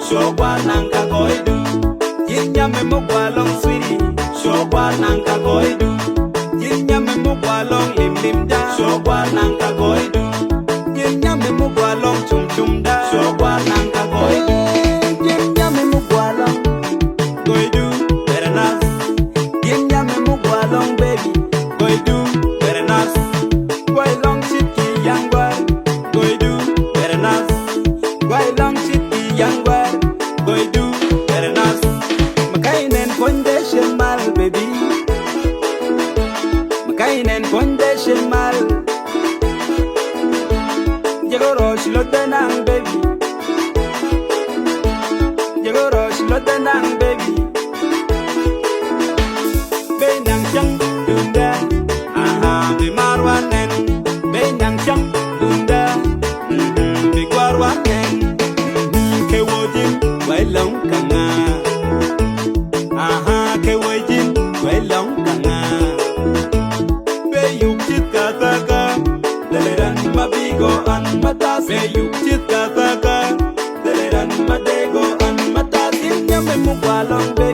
shogwa nanka goidu. Yinya me mugwalong sweetie, shogwa nanka goidu. Yinya me mugwalong lim lim da, shogwa nanka goidu. Yinya me mugwalong chum chum da, shogwa nanka goidu. Yinya me mugwalong goidu, very nice. Yinya me mugwalong baby, goidu, very nice. Why long chiki young boy, goidu, very nice. Why long chiki young boy, goidu, very nice. Makainen foundation mal baby, makainen foundation mal. Jagoro shilotanang baby, jagoro shilotanang baby. Benang chang dunda, aha be marwanen. Benang chang dunda, be gwarwanen. Ke wojin wai long kanga, aha ke wojin wai long kanga. Be yuk chit ka taka, daleran mabigo an matas. Be yuk chit ka taka.